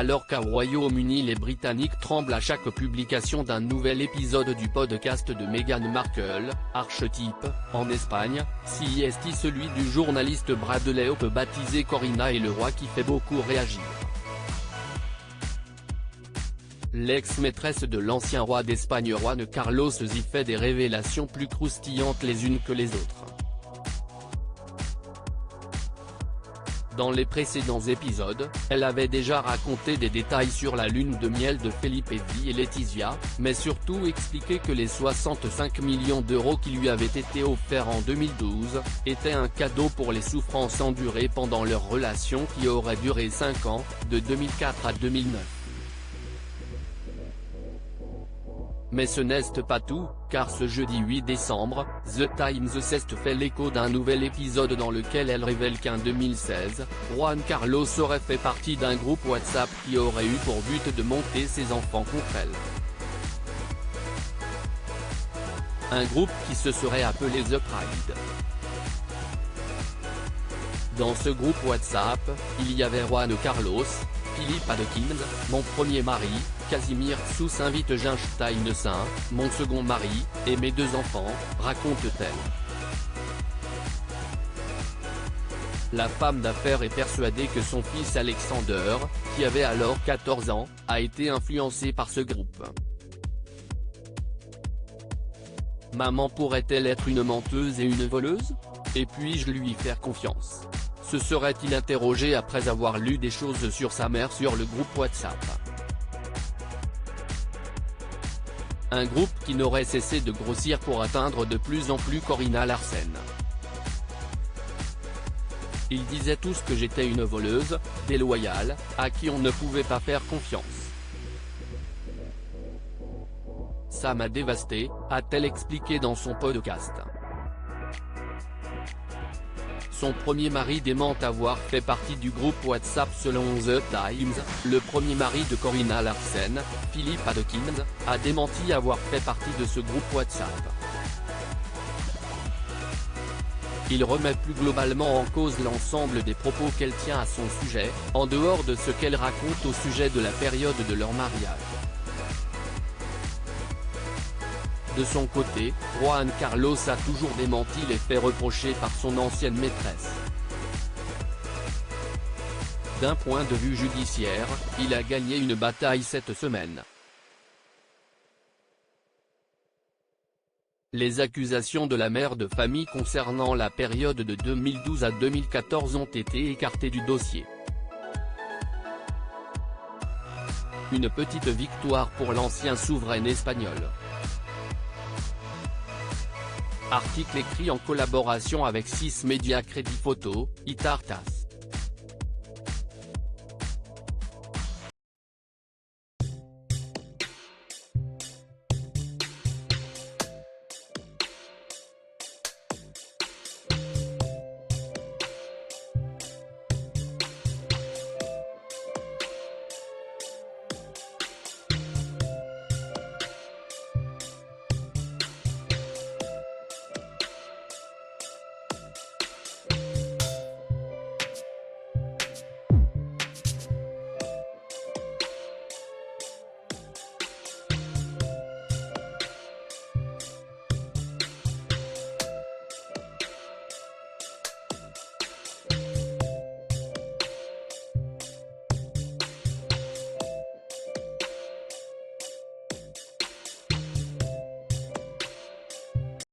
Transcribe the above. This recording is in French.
alors qu'au Royaume-Uni les Britanniques tremblent à chaque publication d'un nouvel épisode du podcast de Meghan Markle, Archetype, en Espagne, CIST celui du journaliste Bradley Hope baptisé Corina et le roi qui fait beaucoup réagir. L'ex-maîtresse de l'ancien roi d'Espagne Juan Carlos y fait des révélations plus croustillantes les unes que les autres. Dans les précédents épisodes, elle avait déjà raconté des détails sur la lune de miel de Felipe et Letizia, mais surtout expliqué que les 65 millions d'euros qui lui avaient été offerts en 2012, étaient un cadeau pour les souffrances endurées pendant leur relation qui aurait duré 5 ans, de 2004 à 2009. Mais ce n'est pas tout, car ce jeudi 8 décembre, The Times fait l'écho d'un nouvel épisode dans lequel elle révèle qu'en 2016, Juan Carlos aurait fait partie d'un groupe WhatsApp qui aurait eu pour but de monter ses enfants contre elle. Un groupe qui se serait appelé The Pride. Dans ce groupe WhatsApp, il y avait Juan Carlos, Philippe Adkins, mon premier mari, Casimir Sous-invite Ginstein Saint, mon second mari, et mes 2 enfants, raconte-t-elle. La femme d'affaires est persuadée que son fils Alexander, qui avait alors 14 ans, a été influencé par ce groupe. Maman pourrait-elle être une menteuse et une voleuse? Et puis-je lui faire confiance? Se serait-il interrogé après avoir lu des choses sur sa mère sur le groupe WhatsApp? Un groupe qui n'aurait cessé de grossir pour atteindre de plus en plus Corina Larsen. Ils disaient tous que j'étais une voleuse, déloyale, à qui on ne pouvait pas faire confiance. Ça m'a dévasté, a-t-elle expliqué dans son podcast. Son premier mari dément avoir fait partie du groupe WhatsApp selon The Times. Le premier mari de Corina Larsen, Philippe Adkins, a démenti avoir fait partie de ce groupe WhatsApp. Il remet plus globalement en cause l'ensemble des propos qu'elle tient à son sujet, en dehors de ce qu'elle raconte au sujet de la période de leur mariage. De son côté, Juan Carlos a toujours démenti les faits reprochés par son ancienne maîtresse. D'un point de vue judiciaire, il a gagné une bataille cette semaine. Les accusations de la mère de famille concernant la période de 2012 à 2014 ont été écartées du dossier. Une petite victoire pour l'ancien souverain espagnol. Article écrit en collaboration avec 6 médias Crédit Photo, Itartas.